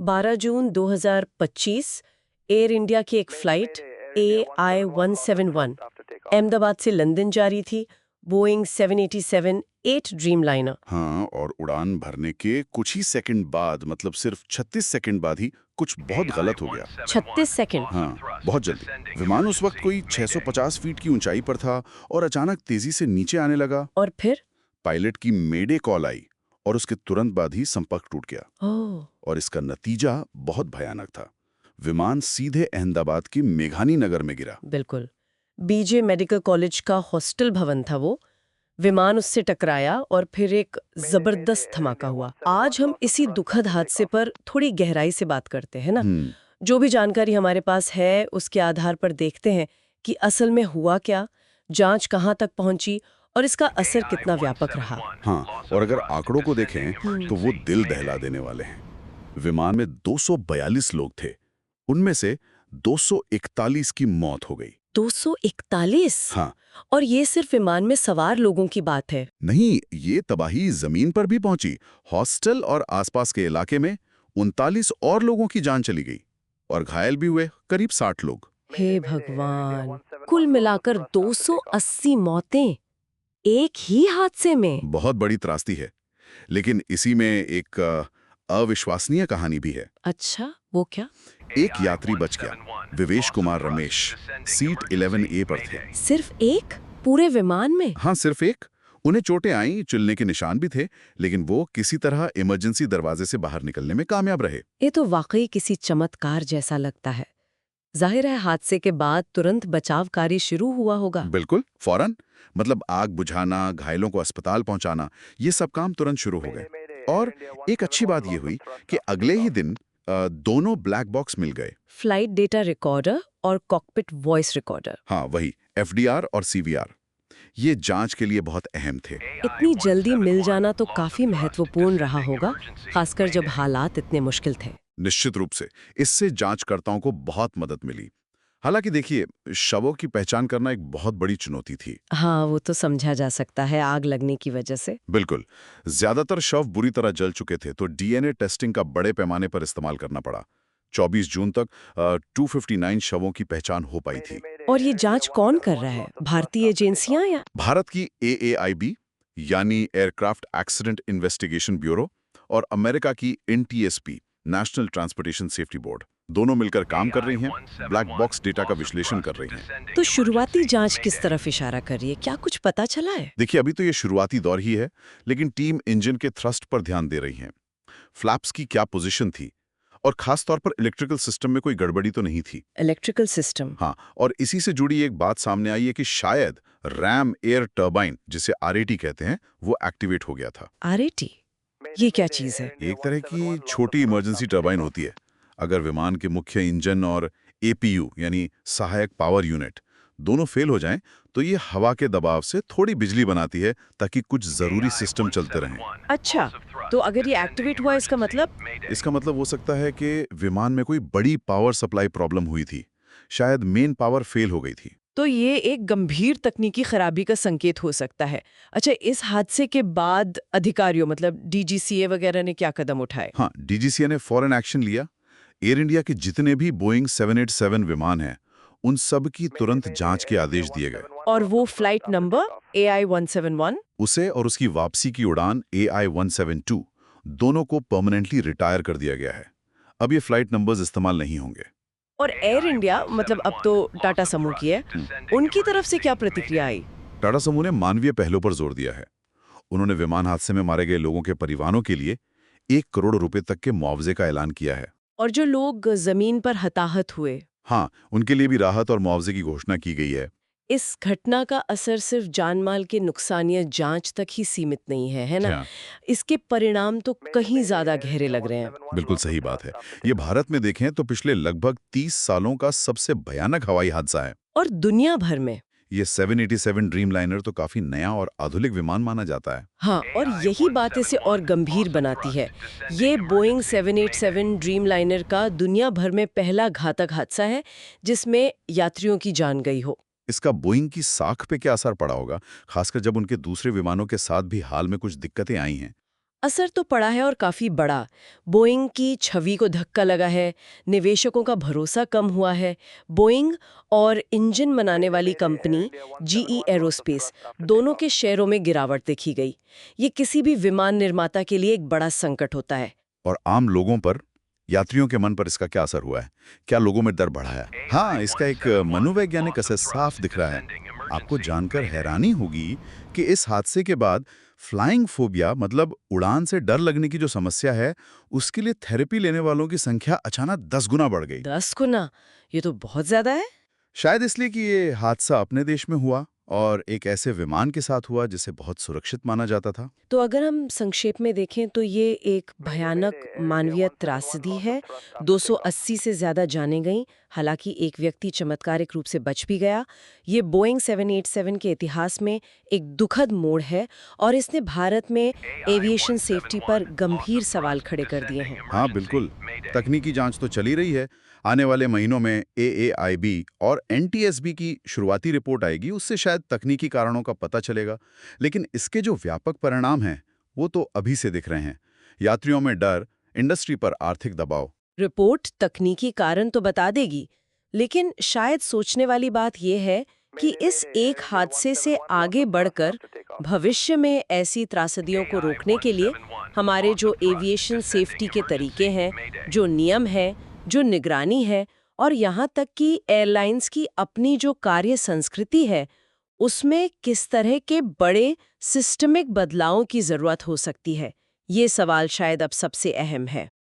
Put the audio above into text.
12 जून 2025 air India की एक flight AI-171 Ahmedabad से लंदन जा रही थी, बोइंग 787-8 ड्रीमलाइनर। हाँ, और उड़ान भरने के कुछ ही सेकंड बाद, मतलब सिर्फ 36 सेकंड बाद ही कुछ बहुत गलत हो गया। 36 सेकंड? हाँ, बहुत जल्दी। विमान उस वक्त कोई 650 फीट की ऊंचाई पर था और अचानक तेजी से नीचे आने लगा। और फिर? पायलट की मेडे कॉल आई और उसके तुरंत बाद ही संपर्क टूट गया। ओह, और इसका नतीजा बहुत भयानक था। विमान सीधे अहमदाबाद की मेघानी नगर में गिरा। बिल्कुल। बीजे मेडिकल कॉलेज का हॉस्टल भवन था वो। विमान उससे टकराया और फिर एक जबरदस्त धमाका हुआ। आज हम इसी दुखद हादसे पर थोड़ी गहराई से बात करते हैं ना। जो भी जानकारी हमारे पास है उसके आधार पर देखते हैं कि असल में हुआ क्या, जांच कहां तक पहुंची और इसका असर कितना व्यापक रहा। हाँ, और अगर आंकड़ों को देखें तो वो दिल दहला देने वाले हैं। विमान में 242 लोग थे, उनमें से 241 की मौत हो गई। 241? हाँ, और ये सिर्फ विमान में सवार लोगों की बात है। नहीं, ये तबाही जमीन पर भी पहुंची। हॉस्टल और आसपास के इलाके में 39 और लोगों की जान चली गई और घायल भी हुए करीब 60 लोग। हे भगवान, कुल मिलाकर 280 मौतें एक ही हादसे में। बहुत बड़ी त्रासदी है, लेकिन इसी में एक अविश्वसनीय कहानी भी है। अच्छा, वो क्या? एक यात्री बच गया, विवेश कुमार रमेश, सीट 11A पर थे। सिर्फ एक? पूरे विमान में? हाँ, सिर्फ एक। उन्हें चोटें आईं, चिल्लने के निशान भी थे, लेकिन वो किसी तरह इमरजेंसी दरवाजे से बाहर निकलने में कामयाब रहे। ये तो वाकई किसी चमत्कार जैसा लगता है। जाहिर है हादसे के बाद तुरंत बचाव कार्य शुरू हुआ होगा। बिल्कुल, फौरन। मतलब आग बुझाना, घायलों को अस्पताल पहुंचाना, ये सब काम तुरंत शुरू हो गए। और एक अच्छी बात ये हुई कि अगले ही दिन दोनों ब्लैक बॉक्स मिल गए। फ्लाइट डेटा रिकॉर्डर और कॉकपिट वॉइस रिकॉर्डर। हाँ, वही FDR और CVR। ये जांच के लिए बहुत अहम थे। इतनी जल्दी मिल जाना तो काफी महत्वपूर्ण रहा होगा, खासकर जब हालात इतने मुश्किल थे। निश्चित रूप से इससे जांचकर्ताओं को बहुत मदद मिली। हालांकि देखिए, शवों की पहचान करना एक बहुत बड़ी चुनौती थी। हाँ, वो तो समझा जा सकता है आग लगने की वजह से। बिल्कुल, ज्यादातर शव बुरी तरह जल चुके थे, तो DNA टेस्टिंग का बड़े पैमाने पर इस्तेमाल करना पड़ा। 24 जून तक 259 शवों की पहचान हो पाई थी। और ये जांच कौन कर रहा है? भारतीय एजेंसियां या? भारत की AAIB यानी एयरक्राफ्ट एक्सीडेंट इन्वेस्टिगेशन ब्यूरो और अमेरिका की NTSB national transportation safety board, दोनों मिलकर काम कर रही हैं, ब्लैक बॉक्स डेटा का विश्लेषण कर रही हैं। तो शुरुआती जांच किस तरफ इशारा कर रही है? क्या कुछ पता चला है? देखिए, अभी तो ये शुरुआती दौर ही है, लेकिन टीम इंजन के थ्रस्ट पर ध्यान दे रही है। फ्लैप्स की क्या पोजीशन थी और खास तौर पर इलेक्ट्रिकल सिस्टम में कोई गड़बड़ी तो नहीं थी। Electrical system? हाँ, और इसी से जुड़ी एक बात सामने आई है कि शायद रैम एयर टर्बाइन, जिसे RAT कहते हैं, वो एक्टिवेट हो गया था। RAT? ये क्या चीज है? एक तरह की छोटी इमरजेंसी टर्बाइन होती है। अगर विमान के मुख्य इंजन और APU यानी सहायक पावर यूनिट दोनों फेल हो जाएं, तो ये हवा के दबाव से थोड़ी बिजली बनाती है ताकि कुछ जरूरी सिस्टम चलते रहें। अच्छा, तो अगर ये एक्टिवेट हुआ इसका मतलब? इसका मतलब हो सकता है कि विमान में कोई बड़ी पावर सप्लाई प्रॉब्लम हुई थी। शायद मेन पावर फेल हो गई थी। तो ये एक गंभीर तकनीकी खराबी का संकेत हो सकता है। अच्छा, इस हादसे के बाद अधिकारियों मतलब DGCA वगैरह ने क्या कदम उठाए? हाँ, DGCA ने फौरन एक्शन लिया। एयर इंडिया के जितने भी बोइंग 787 विमान हैं, उन सब की तुरंत जांच के आदेश दिए गए। और वो फ्लाइट नंबर AI-171? उसे और उसकी वापसी की उड़ान AI-172 दोनों को परमानेंटली रिटायर कर दिया गया है। अब ये फ्लाइट नंबर्स इस्तेमाल नहीं होंगे। और एयर इंडिया मतलब अब तो टाटा समूह की है, उनकी तरफ से क्या प्रतिक्रिया आई? टाटा समूह ने मानवीय पहलू पर जोर दिया है। उन्होंने विमान हादसे में मारे गए लोगों के परिवारों के लिए 1 करोड़ रुपए तक के मुआवजे का ऐलान किया है। और जो लोग जमीन पर हताहत हुए, हाँ, उनके लिए भी राहत और मुआवजे की घोषणा की गई है। इस घटना का असर सिर्फ जानमाल के नुकसान या जांच तक ही सीमित नहीं है, है ना? हाँ, इसके परिणाम तो कहीं ज्यादा गहरे लग रहे हैं। बिल्कुल सही बात है। ये भारत में देखें तो पिछले लगभग 30 सालों का सबसे भयानक हवाई हादसा है। और दुनिया भर में। ये 787 ड्रीमलाइनर तो काफी नया और आधुनिक विमान माना जाता है। हाँ, और यही बात इसे और गंभीर बनाती है। ये बोइंग 787 ड्रीमलाइनर का दुनिया भर में पहला घातक हादसा है जिसमें यात्रियों की जान गई हो। इसका बोइंग की साख पे क्या असर पड़ा होगा, खासकर जब उनके दूसरे विमानों के साथ भी हाल में कुछ दिक्कतें आई हैं? असर तो पड़ा है और काफी बड़ा। बोइंग की छवि को धक्का लगा है, निवेशकों का भरोसा कम हुआ है। बोइंग और इंजन बनाने वाली कंपनी जीई एरोस्पेस दोनों के शेयरों में गिरावट देखी गई। ये किसी भी विमान निर्माता के लिए एक बड़ा संकट होता है। और आम लोगों पर, यात्रियों के मन पर इसका क्या असर हुआ है? क्या लोगों में डर बढ़ा है? हाँ, इसका एक मनोवैज्ञानिक असर साफ दिख रहा है। आपको जानकर हैरानी होगी कि इस हादसे के बाद फ्लाइंग फोबिया मतलब उड़ान से डर लगने की जो समस्या है, उसके लिए थेरेपी लेने वालों की संख्या अचानक 10 गुना बढ़ गई। 10 गुना? ये तो बहुत ज्यादा है। शायद इसलिए कि ये हादसा अपने देश में हुआ और एक ऐसे विमान के साथ हुआ जिसे बहुत सुरक्षित माना जाता था। तो अगर हम संक्षेप में देखें तो ये एक भयानक मानवीय त्रासदी है। 280 से ज्यादा जानें गईं, हालांकि एक व्यक्ति चमत्कारिक रूप से बच भी गया। ये बोइंग 787 के इतिहास में एक दुखद मोड़ है और इसने भारत में एविएशन सेफ्टी पर गंभीर सवाल खड़े कर दिए हैं। हाँ, बिल्कुल। तकनीकी जांच तो चली रही है। आने वाले महीनों में AAIB और NTSB की शुरुआती रिपोर्ट आएगी, उससे शायद तकनीकी कारणों का पता चलेगा। लेकिन इसके जो व्यापक परिणाम हैं, वो तो अभी से दिख रहे हैं। यात्रियों में डर, इंडस्ट्री पर आर्थिक दबाव। रिपोर्ट तकनीकी कारण तो बता देगी, लेकिन शायद सोचने वाली बात यह है कि इस एक हादसे से आगे बढ़कर भविष्य में ऐसी त्रासदियों को रोकने के लिए हमारे जो एविएशन सेफ्टी के तरीके हैं, जो नियम हैं, जो निगरानी है और यहाँ तक कि एयरलाइंस की अपनी जो कार्य संस्कृति है, उसमें किस तरह के बड़े सिस्टमिक बदलावों की जरूरत हो सकती है। ये सवाल शायद अब सबसे अहम है।